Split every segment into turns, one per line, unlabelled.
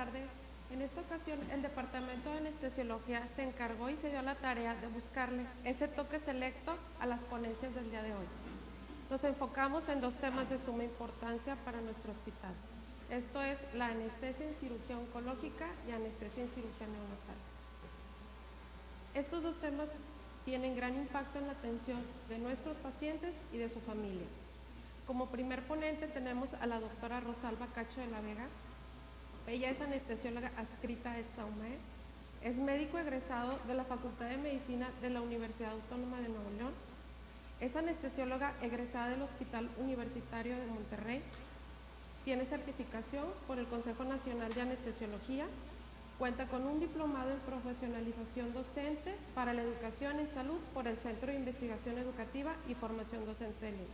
tardes. En esta ocasión, el Departamento de Anestesiología se encargó y se dio la tarea de buscarle ese toque selecto a las ponencias del día de hoy. Nos enfocamos en dos temas de suma importancia para nuestro hospital. Esto es la anestesia en cirugía oncológica y anestesia en cirugía neonatal. Estos dos temas tienen gran impacto en la atención de nuestros pacientes y de su familia. Como primer ponente tenemos a la doctora Rosalba Cacho de la Vega. Ella es anestesióloga adscrita a esta UMAE, es médico egresado de la Facultad de Medicina de la Universidad Autónoma de Nuevo León, es anestesióloga egresada del Hospital Universitario de Monterrey, tiene certificación por el Consejo Nacional de Anestesiología, cuenta con un diplomado en profesionalización docente para la educación en salud por el Centro de Investigación Educativa y Formación Docente de Lima,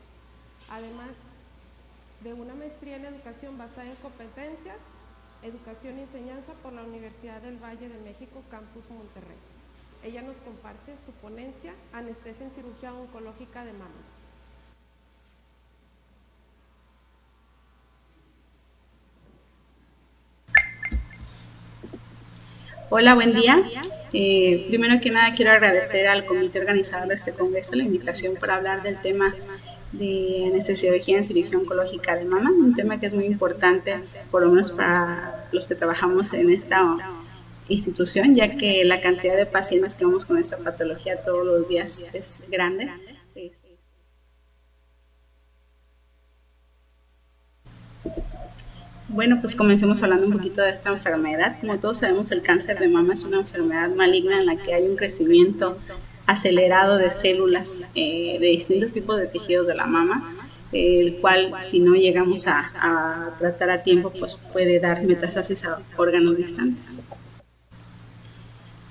además de una maestría en educación basada en competencias, educación y enseñanza por la Universidad del Valle de México, Campus Monterrey. Ella nos comparte su ponencia, Anestesia en cirugía oncológica de mama.
Hola, buen día. Primero que nada quiero agradecer al comité organizador de este congreso la invitación para hablar del tema de anestesiología en cirugía oncológica de mama, un tema que es muy importante, por lo menos para los que trabajamos en esta institución, ya que la cantidad de pacientes que vemos con esta patología todos los días es grande. Bueno, pues comencemos hablando un poquito de esta enfermedad. Como todos sabemos, el cáncer de mama es una enfermedad maligna en la que hay un crecimiento acelerado de células de distintos tipos de tejidos de la mama, el cual, si no llegamos a tratar a tiempo, pues puede dar metástasis a órganos distantes.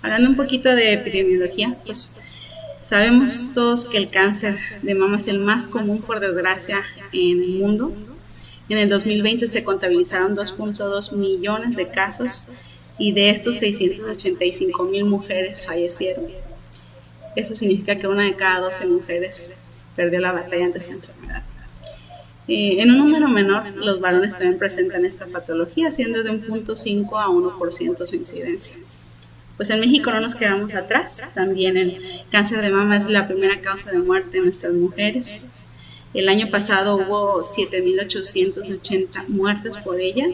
Hablando un poquito de epidemiología, pues sabemos todos que el cáncer de mama es el más común, por desgracia, en el mundo. En el 2020 se contabilizaron 2.2 millones de casos y de estos 685,000 mujeres fallecieron. Eso significa que una de cada 12 mujeres perdió la batalla ante esta enfermedad. En un número menor, los varones también presentan esta patología, siendo de un 0.5 a 1% su incidencia. Pues en México no nos quedamos atrás. También el cáncer de mama es la primera causa de muerte en nuestras mujeres. El año pasado hubo 7,880 muertes por ella.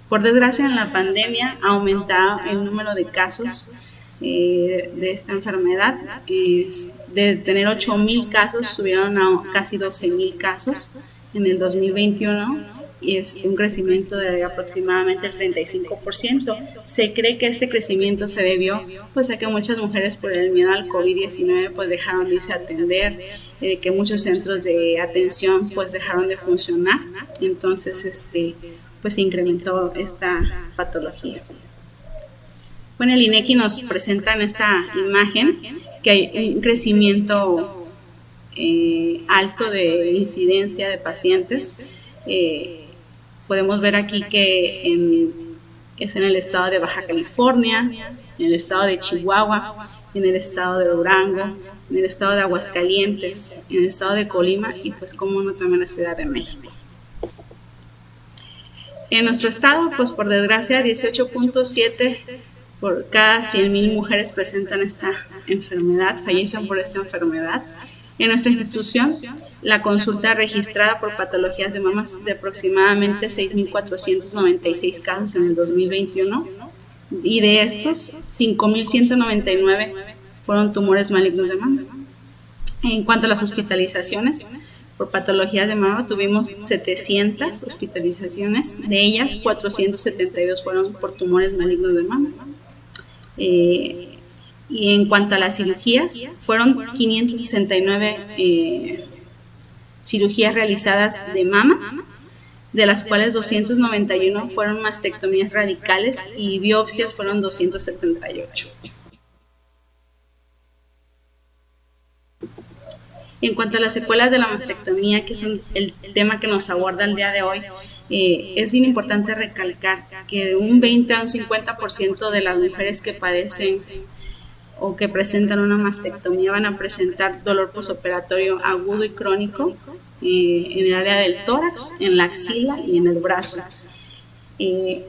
Por desgracia, en la pandemia ha aumentado el número de casos de esta enfermedad. De tener 8,000 casos, subieron a casi 12,000 casos en el 2021. Y un crecimiento de aproximadamente el 35%. Se cree que este crecimiento se debió pues a que muchas mujeres, por el miedo al COVID-19, pues dejaron de irse a atender, que muchos centros de atención pues dejaron de funcionar. Entonces pues se incrementó esta patología. Bueno, el INEGI nos presenta en esta imagen que hay un crecimiento alto de incidencia de pacientes. Podemos ver aquí que es en el estado de Baja California, en el estado de Chihuahua, en el estado de Durango, en el estado de Aguascalientes, en el estado de Colima y pues como no también en la Ciudad de México. En nuestro estado, pues por desgracia, 18.7 por cada 100,000 mujeres presentan esta enfermedad, fallecen por esta enfermedad. En nuestra institución, la consulta registrada por patologías de mamas de aproximadamente 6,496 casos en el 2021 y de estos 5,199 fueron tumores malignos de mama. En cuanto a las hospitalizaciones por patologías de mama, tuvimos 700 hospitalizaciones, de ellas 472 fueron por tumores malignos de mama. Y en cuanto a las cirugías, fueron 569 cirugías realizadas de mama, de las cuales 291 fueron mastectomías radicales y biopsias fueron 278. En cuanto a las secuelas de la mastectomía, que es el tema que nos aborda el día de hoy, es bien importante recalcar que de un 20 a un 50% de las mujeres que padecen o que presentan una mastectomía van a presentar dolor postoperatorio agudo y crónico en el área del tórax, en la axila y en el brazo.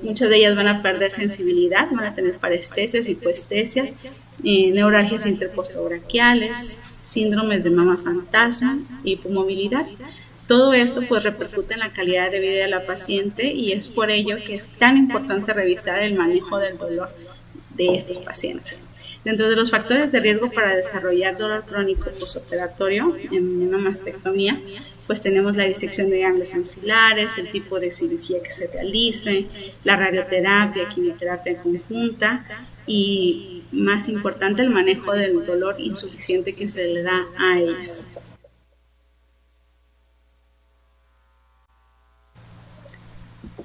Muchas de ellas van a perder sensibilidad, van a tener parestesias, hipoestesias, neuralgias interpostobraquiales, síndromes de mama fantasma, hipomovilidad. Todo esto pues repercute en la calidad de vida de la paciente y es por ello que es tan importante revisar el manejo del dolor de estos pacientes. Dentro de los factores de riesgo para desarrollar dolor crónico postoperatorio en una mastectomía, pues tenemos la disección de ganglios axilares, el tipo de cirugía que se realice, la radioterapia, quimioterapia conjunta y, más importante, el manejo del dolor insuficiente que se le da a ellas.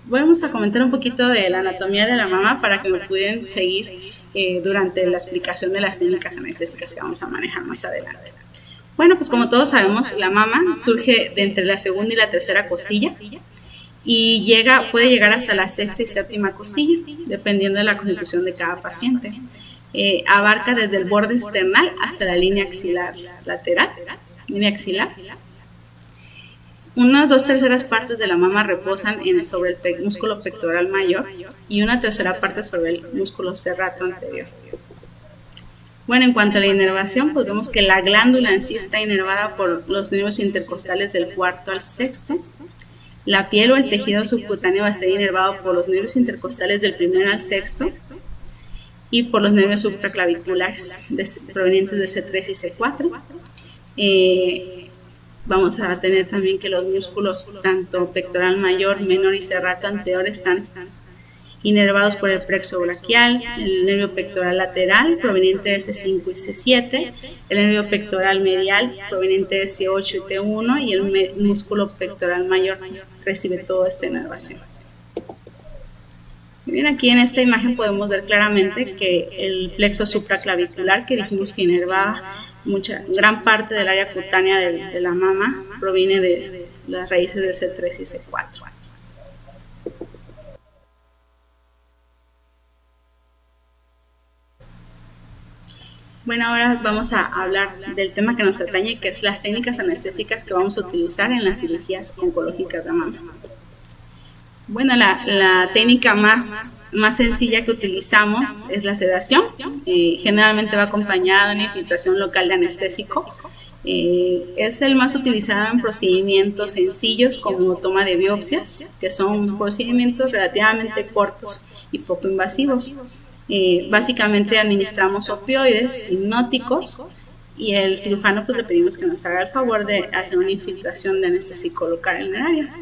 Vamos a comentar un poquito de la anatomía de la mama para que me pudieran seguir durante la explicación de las técnicas anestésicas que vamos a manejar más adelante. Bueno, pues como todos sabemos, la mama surge de entre la segunda y la tercera costilla y puede llegar hasta la sexta y séptima costilla, dependiendo de la constitución de cada paciente. Abarca desde el borde external hasta la línea axilar lateral, línea axilar. Unas 2/3 partes de la mama reposan sobre el músculo pectoral mayor y una tercera parte sobre el músculo serrato anterior. Bueno, en cuanto a la inervación, pues vemos que la glándula en sí está inervada por los nervios intercostales del cuarto al sexto. La piel o el tejido subcutáneo va a estar inervado por los nervios intercostales del primero al sexto y por los nervios supraclaviculares provenientes de C3 y C4. Vamos a tener también que los músculos, tanto pectoral mayor, menor y serrato anterior, están inervados por el plexo braquial, el nervio pectoral lateral proveniente de C5 y C7, el nervio pectoral medial proveniente de C8 y T1 y el músculo pectoral mayor pues, recibe toda esta inervación. Bien, aquí en esta imagen podemos ver claramente que el plexo supraclavicular que dijimos que inervaba gran parte del área cutánea de la mama proviene de las raíces de C3 y C4. Bueno, ahora vamos a hablar del tema que nos atañe, que es las técnicas anestésicas que vamos a utilizar en las cirugías oncológicas de mama. Bueno, la técnica más sencilla que utilizamos es la sedación. Generalmente va acompañada de una infiltración local de anestésico. Es el más utilizado en procedimientos sencillos como toma de biopsias, que son procedimientos relativamente cortos y poco invasivos. Básicamente administramos opioides, hipnóticos, y el cirujano pues le pedimos que nos haga el favor de hacer una infiltración de anestésico local en el área.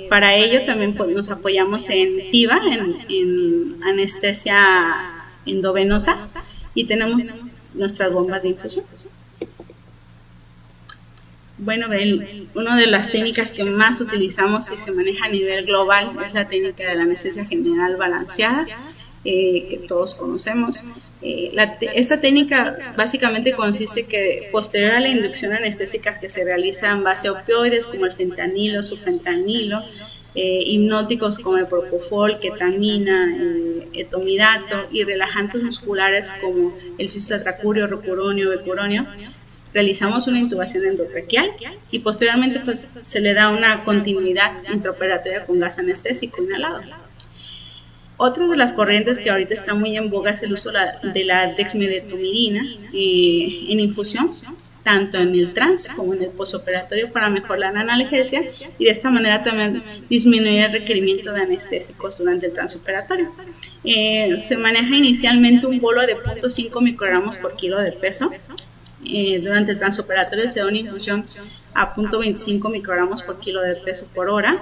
Para ello también pues, nos apoyamos en TIVA, en anestesia endovenosa, y tenemos nuestras bombas de infusión. Bueno, una de las técnicas que más utilizamos y se maneja a nivel global es la técnica de la anestesia general balanceada, que todos conocemos. Esta técnica básicamente consiste que posterior a la inducción anestésica que se realiza en base a opioides como el fentanilo, sufentanilo, hipnóticos como el propofol, ketamina, etomidato y relajantes musculares como el cisatracurio, rocuronio, becuronio, realizamos una intubación endotraqueal y posteriormente pues, se le da una continuidad intraoperatoria con gas anestésico inhalado. Otra de las corrientes que ahorita está muy en boga es el uso de la dexmedetomidina en infusión, tanto en el trans como en el postoperatorio para mejorar la analgesia y de esta manera también disminuir el requerimiento de anestésicos durante el transoperatorio. Se maneja inicialmente un bolo de 0.5 microgramos por kilo de peso. Durante el transoperatorio se da una infusión a 0.25 microgramos por kilo de peso por hora.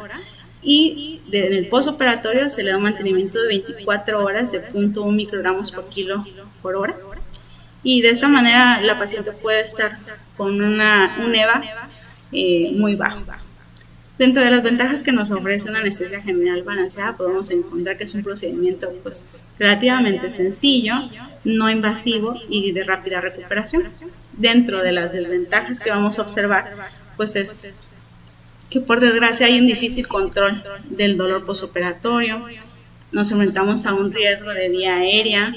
Y en el postoperatorio se le da un mantenimiento de 24 horas de 0.1 microgramos por kilo por hora. Y de esta manera la paciente puede estar con un EVA muy bajo. Dentro de las ventajas que nos ofrece una anestesia general balanceada, podemos encontrar que es un procedimiento pues, relativamente sencillo, no invasivo y de rápida recuperación. Dentro de las desventajas que vamos a observar, pues es que por desgracia hay un difícil control del dolor postoperatorio, nos enfrentamos a un riesgo de vía aérea,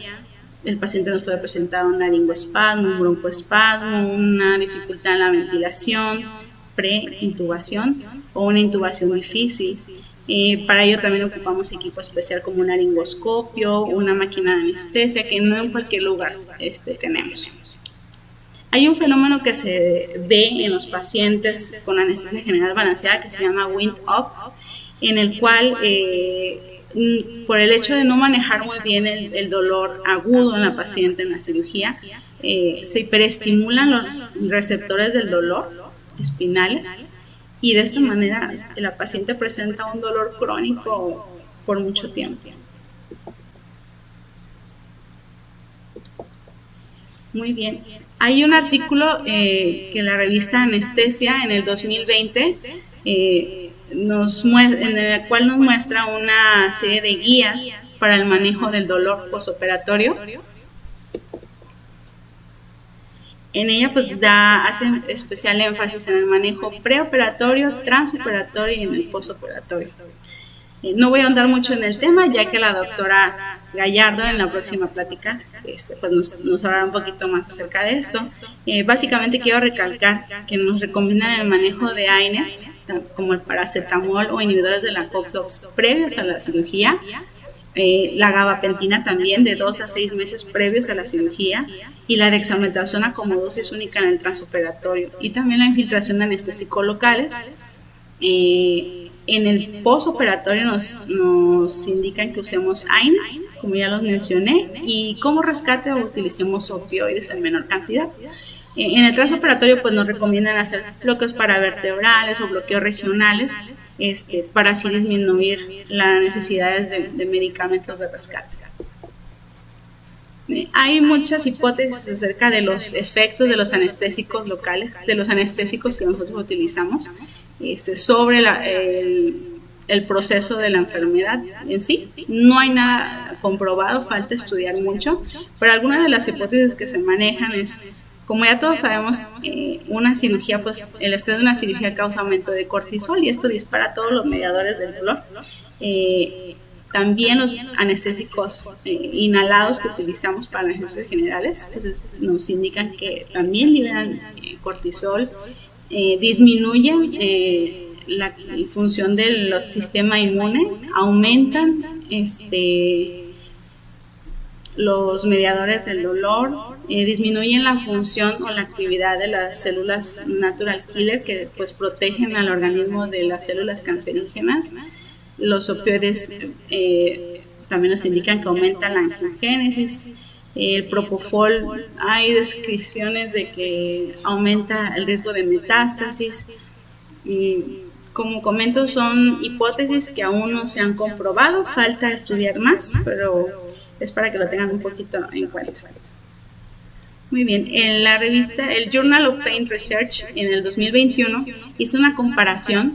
el paciente nos puede presentar un laringoespasmo, un broncoespasmo, una dificultad en la ventilación, pre-intubación o una intubación difícil. Para ello también ocupamos equipo especial como un laringoscopio, una máquina de anestesia, que no en cualquier lugar tenemos. Hay un fenómeno que se ve en los pacientes con anestesia general balanceada que se llama wind up, en el cual por el hecho de no manejar muy bien el dolor agudo en la paciente en la cirugía, se hiperestimulan los receptores del dolor espinales y de esta manera la paciente presenta un dolor crónico por mucho tiempo. Muy bien. Hay un artículo que la revista Anestesia en el 2020 en el cual nos muestra una serie de guías para el manejo del dolor posoperatorio. En ella pues hace especial énfasis en el manejo preoperatorio, transoperatorio y en el posoperatorio. No voy a ahondar mucho en el tema, ya que la doctora Gallardo en la próxima plática pues nos hablará un poquito más acerca de esto. Básicamente quiero recalcar que nos recomiendan el manejo de AINES, como el paracetamol o inhibidores de la COX-2 previos a la cirugía, la gabapentina también de 2 a 6 meses previos a la cirugía, y la dexametasona como dosis única en el transoperatorio, y también la infiltración de anestésicos locales. En el posoperatorio nos indican que usemos AINES, como ya los mencioné, y como rescate utilicemos opioides en menor cantidad. En el transoperatorio pues nos recomiendan hacer bloqueos paravertebrales o bloqueos regionales para así disminuir las necesidades de medicamentos de rescate. Hay muchas hipótesis acerca de los efectos de los anestésicos locales, de los anestésicos que nosotros utilizamos, sobre el proceso de la enfermedad en sí. No hay nada comprobado, falta estudiar mucho, pero algunas de las hipótesis que se manejan es, como ya todos sabemos, una cirugía, pues el estrés de una cirugía causa aumento de cortisol y esto dispara todos los mediadores del dolor. También los anestésicos inhalados que utilizamos para anestesias generales pues nos indican que también liberan cortisol, disminuyen la función del sistema inmune, aumentan los mediadores del dolor, disminuyen la función o la actividad de las células natural killer que pues protegen al organismo de las células cancerígenas. Los opioides también nos indican que aumentan la angiogénesis. El propofol, hay descripciones de que aumenta el riesgo de metástasis. Como comento, son hipótesis que aún no se han comprobado, falta estudiar más, pero es para que lo tengan un poquito en cuenta. Muy bien, en la revista, el Journal of Pain Research en el 2021 hizo una comparación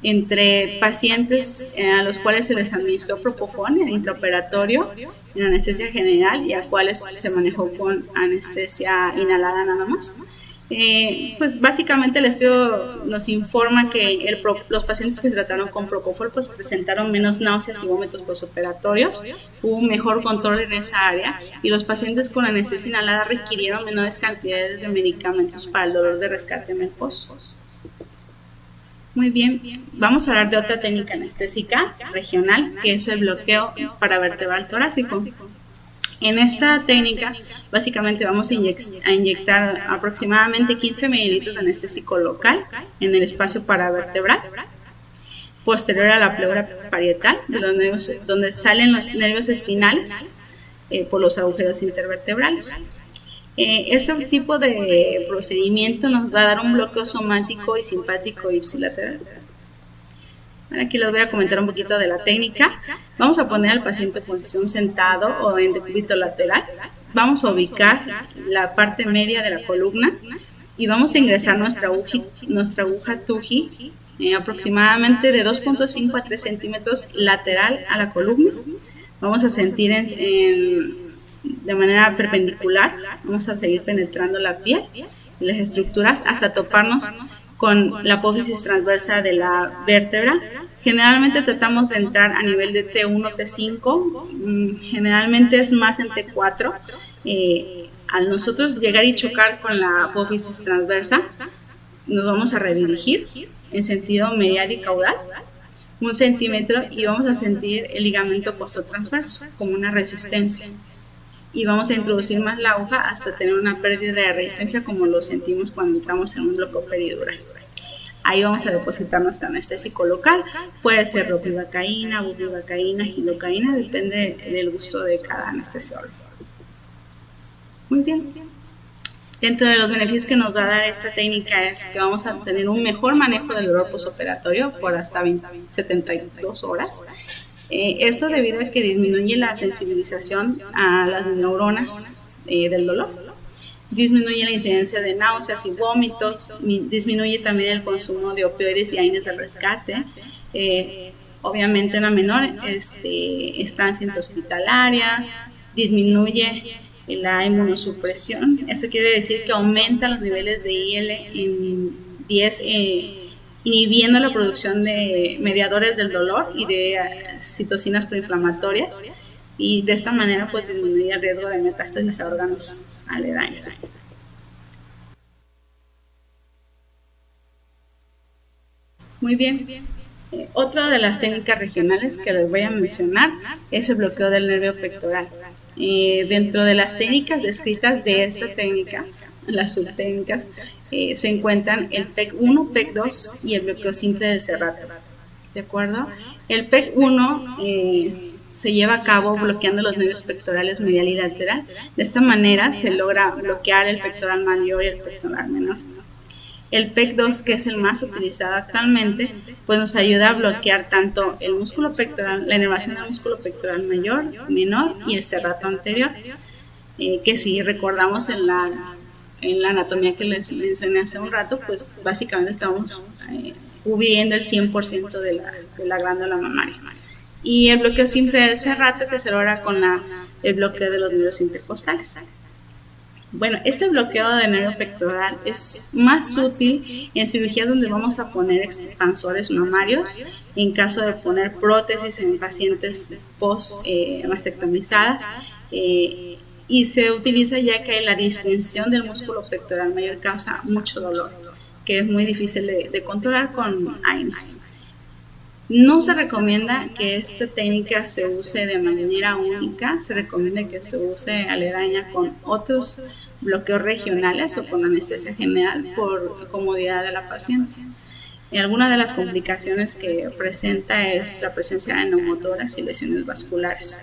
entre pacientes a los cuales se les administró propofol en intraoperatorio, en anestesia general, y a cuales se manejó con anestesia inhalada nada más. Pues básicamente el estudio nos informa que los pacientes que se trataron con propofol pues presentaron menos náuseas y vómitos postoperatorios, hubo un mejor control en esa área, y los pacientes con anestesia inhalada requirieron menores cantidades de medicamentos para el dolor de rescate en el post. Muy bien, vamos a hablar de otra técnica anestésica regional, que es el bloqueo paravertebral torácico. En esta técnica, básicamente vamos a inyectar aproximadamente 15 mililitros de anestésico local en el espacio paravertebral, posterior a la pleura parietal, de los nervios, donde salen los nervios espinales por los agujeros intervertebrales. Este tipo de procedimiento nos va a dar un bloqueo somático y simpático ipsilateral. Aquí les voy a comentar un poquito de la técnica. Vamos a poner al paciente en posición sentado o en decúbito lateral. Vamos a ubicar la parte media de la columna y vamos a ingresar nuestra aguja TUGI aproximadamente de 2.5 a 3 centímetros lateral a la columna. Vamos a sentir de manera perpendicular, vamos a seguir penetrando la piel y las estructuras hasta toparnos con la apófisis transversa de la vértebra. Generalmente tratamos de entrar a nivel de T1, T5, generalmente es más en T4. Al nosotros llegar y chocar con la apófisis transversa, nos vamos a redirigir en sentido medial y caudal 1 centímetro y vamos a sentir el ligamento costotransverso como una resistencia. Y vamos a introducir más la aguja hasta tener una pérdida de resistencia como lo sentimos cuando entramos en un bloqueo peridural. Ahí vamos a depositar nuestro anestésico local, puede ser ropivacaína, bupivacaína, gilocaína, depende del gusto de cada anestesiólogo. Muy bien. Dentro de los beneficios que nos va a dar esta técnica es que vamos a tener un mejor manejo del dolor postoperatorio por hasta 72 horas. Esto debido a que disminuye la sensibilización a las neuronas del dolor, disminuye la incidencia de náuseas y vómitos, disminuye también el consumo de opioides y AINES de rescate, obviamente una menor estancia intrahospitalaria, disminuye la inmunosupresión. Eso quiere decir que aumenta los niveles de IL en 10, inhibiendo la producción de mediadores del dolor y de citocinas proinflamatorias, y de esta manera pues disminuye el riesgo de metástasis a órganos aledaños. Muy bien. Otra de las técnicas regionales que les voy a mencionar es el bloqueo del nervio pectoral. Dentro de las técnicas descritas de esta técnica, las subtécnicas, se encuentran el PEC-1, PEC-2 y el bloqueo simple del serrato. ¿De acuerdo? El PEC-1 se lleva a cabo bloqueando los nervios pectorales medial y lateral. De esta manera se logra bloquear el pectoral mayor y el pectoral menor. El PEC-2, que es el más utilizado actualmente, pues nos ayuda a bloquear tanto el músculo pectoral, la inervación del músculo pectoral mayor, menor y el serrato anterior, que si recordamos en la anatomía que les mencioné hace un rato, pues básicamente estamos cubriendo el 100% de la glándula mamaria. Y el bloqueo simple del serrato, que se logra con el bloqueo de los nervios intercostales. Bueno, este bloqueo de nervio pectoral es más útil en cirugías donde vamos a poner expansores mamarios, en caso de poner prótesis en pacientes post-mastectomizadas, y se utiliza ya que la distensión del músculo pectoral mayor causa mucho dolor, que es muy difícil de controlar con AINES. No se recomienda que esta técnica se use de manera única, se recomienda que se use aledaña con otros bloqueos regionales o con anestesia general por comodidad de la paciente. Algunas de las complicaciones que presenta es la presencia de neumotoras y lesiones vasculares.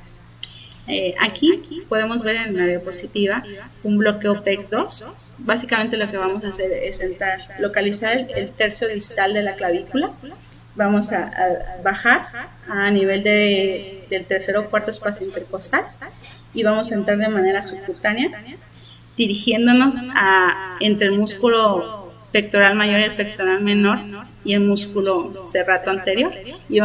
Aquí podemos ver en la diapositiva un bloqueo PEC-2. Básicamente lo que vamos a hacer es localizar el tercio distal de la clavícula. Vamos a bajar a nivel del tercer o cuarto espacio intercostal y vamos a entrar de manera subcutánea, dirigiéndonos entre el músculo pectoral mayor y el pectoral menor y el músculo serrato anterior, y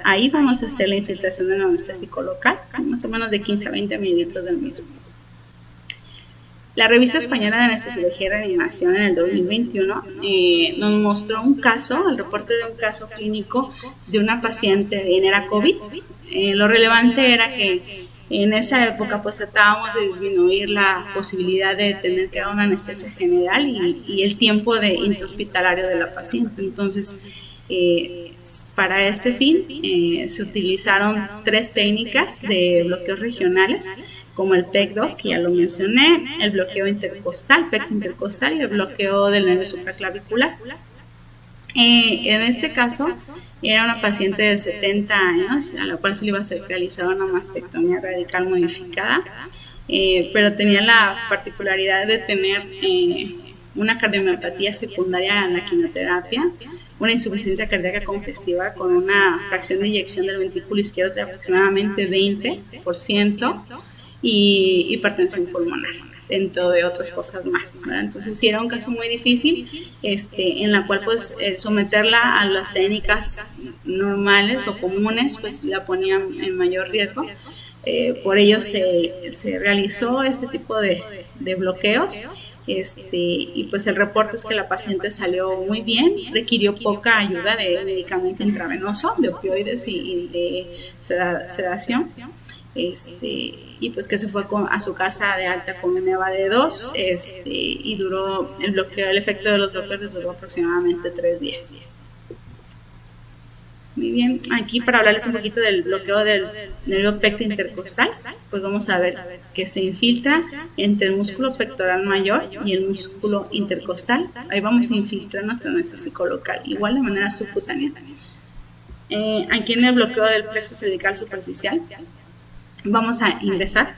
ahí vamos a hacer la infiltración del anestésico local, más o menos de 15 a 20 mililitros del mismo. La revista española de anestesiología y reanimación en el 2021 nos mostró el reporte de un caso clínico de una paciente en era COVID. Lo relevante era que en esa época pues tratábamos de disminuir la posibilidad de tener que dar una anestesia general y el tiempo de intrahospitalario de la paciente. Entonces, para este fin se utilizaron 3 técnicas de bloqueos regionales, como el PEC-2, que ya lo mencioné, el bloqueo intercostal, PEC intercostal, y el bloqueo del nervio supraclavicular. En este caso, era una paciente de 70 años, a la cual se le iba a realizar una mastectomía radical modificada, pero tenía la particularidad de tener una cardiomiopatía secundaria a la quimioterapia, una insuficiencia cardíaca congestiva con una fracción de eyección del ventrículo izquierdo de aproximadamente 20%, y hipertensión pulmonar, dentro de otras cosas más, ¿verdad? Entonces sí era un caso muy difícil, en la cual pues someterla a las técnicas normales o comunes pues la ponían en mayor riesgo. Por ello se realizó ese tipo de bloqueos, y pues el reporte es que la paciente salió muy bien, requirió poca ayuda de medicamento intravenoso, de opioides y de sedación. Y pues que se fue a su casa de alta con un EVA de 2, y duró el efecto de los bloqueos duró aproximadamente 3 días. Muy bien, aquí para hablarles un poquito del bloqueo del nervio pecto intercostal, pues vamos a ver que se infiltra entre el músculo pectoral mayor y el músculo intercostal. Ahí vamos a infiltrar nuestro anestésico local, igual de manera subcutánea. Aquí en el bloqueo del plexo cervical superficial, vamos a ingresar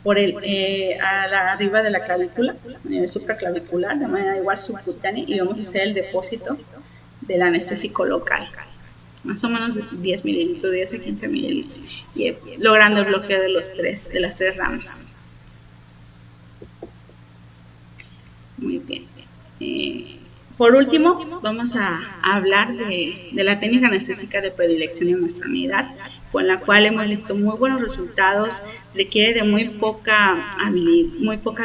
por arriba de la clavícula, a nivel supraclavicular, de manera igual subcutánea, y vamos a hacer el depósito del anestésico local, más o menos 10 mililitros, 10 a 15 mililitros, y logrando el bloqueo de las tres ramas. Muy bien. Por último, vamos a hablar de la técnica anestésica de predilección en nuestra unidad, con la cual hemos visto muy buenos resultados. Requiere de muy poca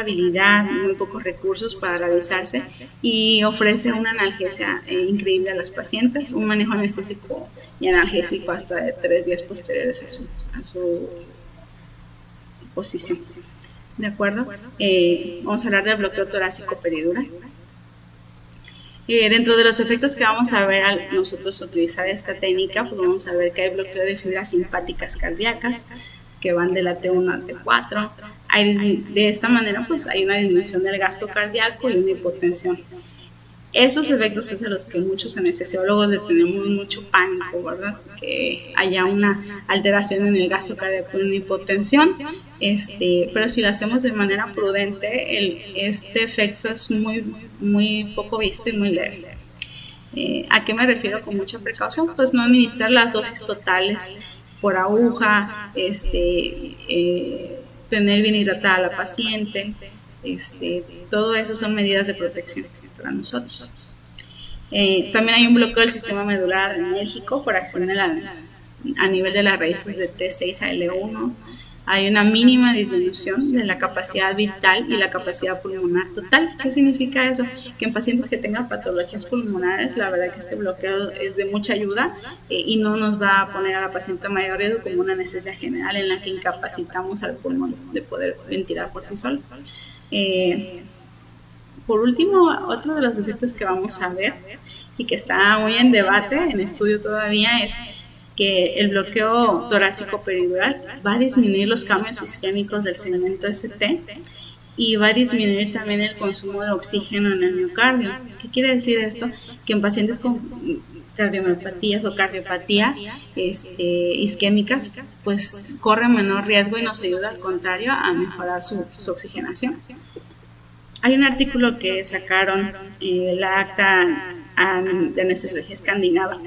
habilidad, muy pocos recursos para realizarse, y ofrece una analgesia increíble a los pacientes, un manejo anestésico y analgésico hasta de 3 días posteriores a su posición. ¿De acuerdo? Vamos a hablar del bloqueo torácico peridural. Dentro de los efectos que vamos a ver al nosotros utilizar esta técnica, pues vamos a ver que hay bloqueo de fibras simpáticas cardíacas que van de la T1 a T4. De esta manera, pues hay una disminución del gasto cardíaco y una hipotensión. Esos efectos es a los que muchos anestesiólogos le tenemos mucho pánico, ¿verdad? Que haya una alteración en el gasto cardíaco y una hipotensión, pero si lo hacemos de manera prudente, este efecto es muy poco visto y muy leve. ¿A qué me refiero con mucha precaución? Pues no administrar las dosis totales por aguja, tener bien hidratada a la paciente, todo eso son medidas de protección para nosotros. También hay un bloqueo del sistema medular adrenérgico por acción a nivel de las raíces de T6 a L1. Hay una mínima disminución de la capacidad vital y la capacidad pulmonar total. ¿Qué significa eso? Que en pacientes que tengan patologías pulmonares, la verdad que este bloqueo es de mucha ayuda y no nos va a poner a la paciente mayor riesgo como una anestesia general en la que incapacitamos al pulmón de poder ventilar por sí solo. Por último, otro de los efectos que vamos a ver y que está muy en debate, en estudio todavía, es que el bloqueo torácico peridural va a disminuir los cambios isquémicos del segmento ST y va a disminuir también el consumo de oxígeno en el miocardio. ¿Qué quiere decir esto? Que en pacientes con cardiomiopatías o cardiopatías isquémicas, pues corren menor riesgo y nos ayuda al contrario a mejorar su oxigenación. Hay un artículo que sacaron la acta de anestesiología escandinava,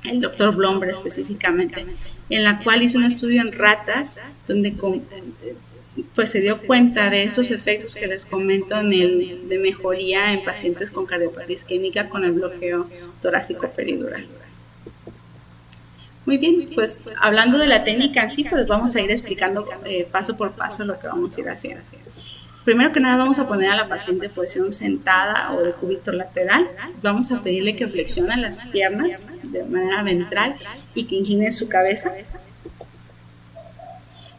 el doctor Blomberg específicamente, en la cual hizo un estudio en ratas donde pues se dio cuenta de estos efectos que les comento de mejoría en pacientes con cardiopatía isquémica con el bloqueo torácico peridural. Muy bien, pues hablando de la técnica en sí, pues vamos a ir explicando paso por paso lo que vamos a ir haciendo. Primero que nada vamos a poner a la paciente en posición sentada o de cúbito lateral. Vamos a pedirle que flexione las piernas de manera ventral y que incline su cabeza.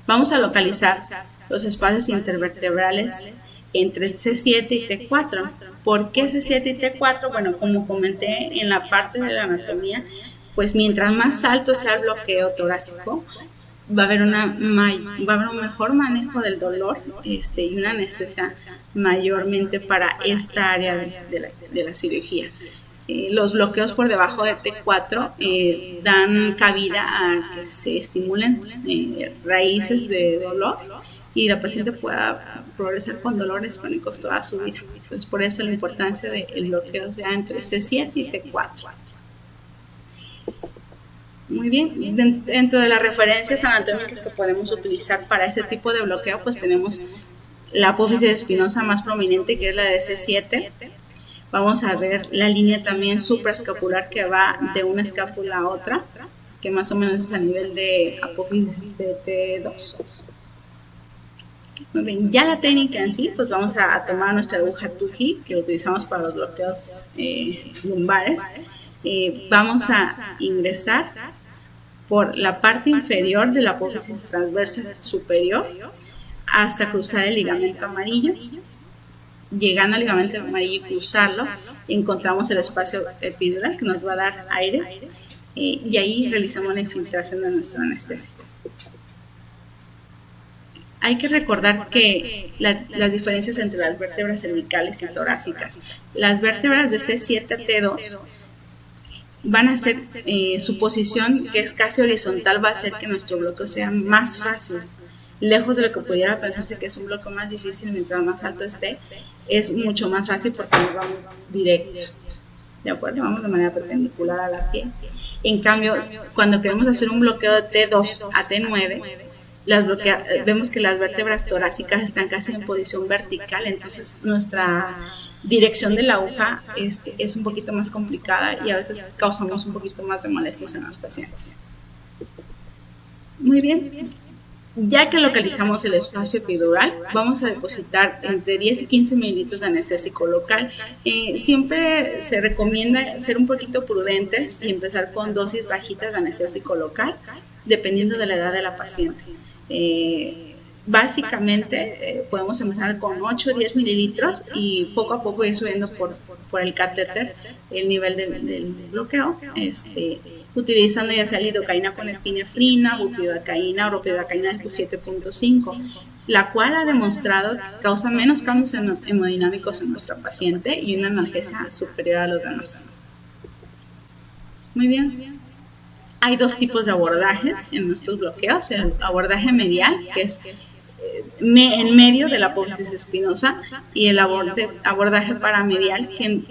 Vamos a localizar los espacios intervertebrales entre C7 y T4. ¿Por qué C7 y T4? Bueno, como comenté en la parte de la anatomía, pues mientras más alto sea el bloqueo torácico, va a haber un mejor manejo del dolor y una anestesia mayormente para esta área de la cirugía. Los bloqueos por debajo de T4 dan cabida a que se estimulen raíces de dolor y la paciente pueda progresar con dolores crónicos toda su vida. Entonces, por eso la importancia del bloqueo sea entre C7 y T4. Muy bien, dentro de las referencias anatómicas que podemos utilizar para este tipo de bloqueo, pues tenemos la apófisis espinosa más prominente, que es la de C7. Vamos a ver la línea también supraescapular que va de una escápula a otra, que más o menos es a nivel de apófisis de T2. Muy bien, ya la técnica en sí, pues vamos a tomar nuestra aguja TUGI, que utilizamos para los bloqueos lumbares. Vamos a ingresar por la parte inferior de la apófisis transversa superior hasta cruzar el ligamento amarillo. Llegando al ligamento amarillo y cruzarlo, encontramos el espacio epidural que nos va a dar aire y ahí realizamos la infiltración de nuestro anestésico. Hay que recordar que las diferencias entre las vértebras cervicales y torácicas. Las vértebras de C7 a T2 van a hacer su posición, que es casi horizontal, va a hacer que nuestro bloqueo sea más fácil. Lejos de lo que pudiera pensarse que es un bloqueo más difícil, mientras más alto esté, es mucho más fácil porque nos vamos directo. ¿De acuerdo? Vamos de manera perpendicular a la piel. En cambio, cuando queremos hacer un bloqueo de T2 a T9, vemos que las vértebras torácicas están casi en posición vertical, entonces nuestra dirección de la aguja es un poquito más complicada y a veces causamos un poquito más de molestias en los pacientes. Muy bien. Ya que localizamos el espacio epidural, vamos a depositar entre 10 y 15 mililitros de anestésico local. Siempre se recomienda ser un poquito prudentes y empezar con dosis bajitas de anestésico local, dependiendo de la edad de la paciente. Básicamente podemos empezar con 8 o 10 mililitros y poco a poco ir subiendo por el catéter el nivel del bloqueo, utilizando ya sea lidocaína con epinefrina, bupivacaína o ropivacaína del Q7.5, la cual ha demostrado que causa menos cambios hemodinámicos en nuestra paciente y una analgesia superior a los demás. Muy bien. Hay dos tipos de abordajes en nuestros bloqueos: el abordaje medial, que es en medio de la apófisis espinosa, y el abordaje paramedial, que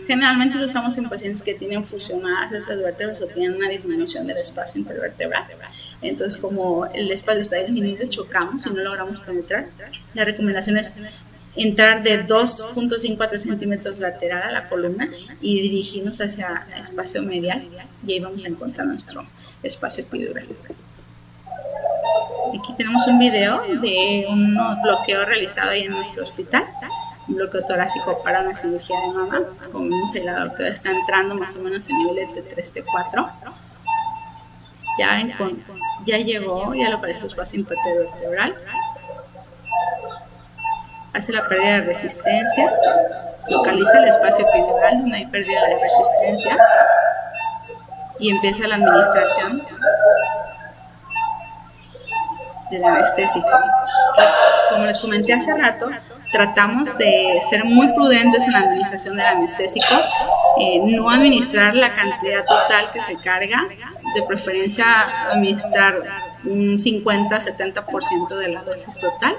generalmente lo usamos en pacientes que tienen fusionadas esas vértebras o tienen una disminución del espacio intervertebral. Entonces, como el espacio está disminuido, chocamos y no logramos penetrar. La recomendación es entrar de 2.5 a 3 centímetros lateral a la columna y dirigirnos hacia el espacio medial, y ahí vamos a encontrar nuestro espacio epidural. Aquí tenemos un video de un bloqueo realizado ahí en nuestro hospital, un bloqueo torácico para una cirugía de mama. Como vemos ahí, la doctora está entrando más o menos en niveles de T3, T4. Ya llegó, ya le aparece el espacio intervertebral. Hace la pérdida de resistencia, localiza el espacio epidural donde hay pérdida de resistencia y empieza la administración del anestésico. Como les comenté hace rato, tratamos de ser muy prudentes en la administración del anestésico, no administrar la cantidad total que se carga, de preferencia administrar un 50-70% de la dosis total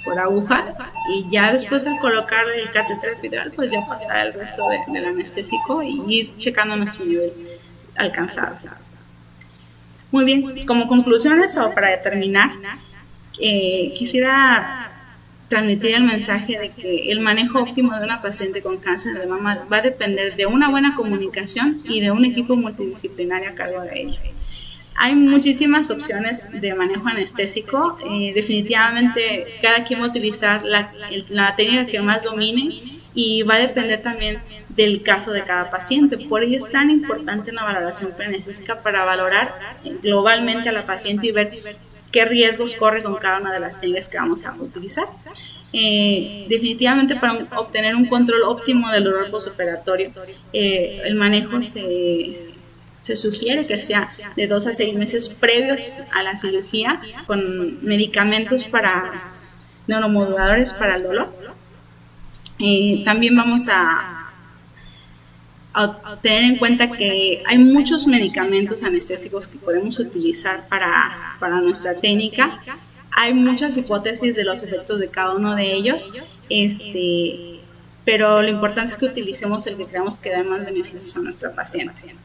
por aguja, y ya después de colocar el catéter epidural, pues ya pasar el resto del anestésico y ir checando nuestro nivel alcanzado. Muy bien, como conclusiones o para terminar, quisiera transmitir el mensaje de que el manejo óptimo de una paciente con cáncer de mama va a depender de una buena comunicación y de un equipo multidisciplinario a cargo de ella. Hay muchísimas opciones de manejo anestésico. Definitivamente cada quien va a utilizar la técnica que más domine, y va a depender también del caso de cada paciente. Por ello es tan importante una valoración preanestésica para valorar globalmente a la paciente y ver qué riesgos corre con cada una de las técnicas que vamos a utilizar. Definitivamente, para obtener un control óptimo del dolor postoperatorio, el manejo se sugiere que sea de 2 a 6 meses previos a la cirugía, con medicamentos neuromoduladores para el dolor. También vamos a tener en cuenta que hay muchos medicamentos anestésicos que podemos utilizar para nuestra técnica. Hay muchas hipótesis de los efectos de cada uno de ellos, pero lo importante es que utilicemos el que creamos que da más beneficios a nuestra paciente.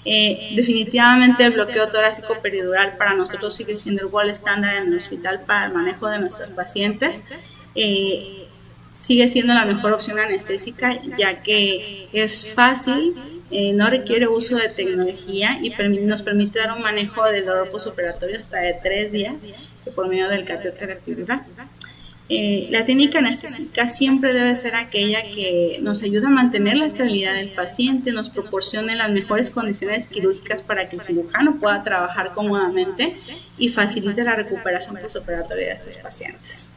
Definitivamente el bloqueo torácico peridural para nosotros sigue siendo el gold estándar en el hospital para el manejo de nuestros pacientes. Sigue siendo la mejor opción anestésica, ya que es fácil, no requiere uso de tecnología y nos permite dar un manejo del dolor postoperatorio hasta de 3 días por medio del catéter epidural. La técnica anestésica siempre debe ser aquella que nos ayuda a mantener la estabilidad del paciente, nos proporcione las mejores condiciones quirúrgicas para que el cirujano pueda trabajar cómodamente y facilite la recuperación postoperatoria de estos pacientes.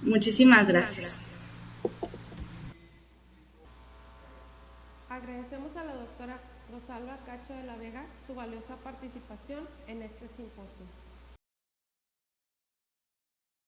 Muchísimas gracias.
Agradecemos a la doctora Rosalba Cacho de la Vega su valiosa participación en este simposio.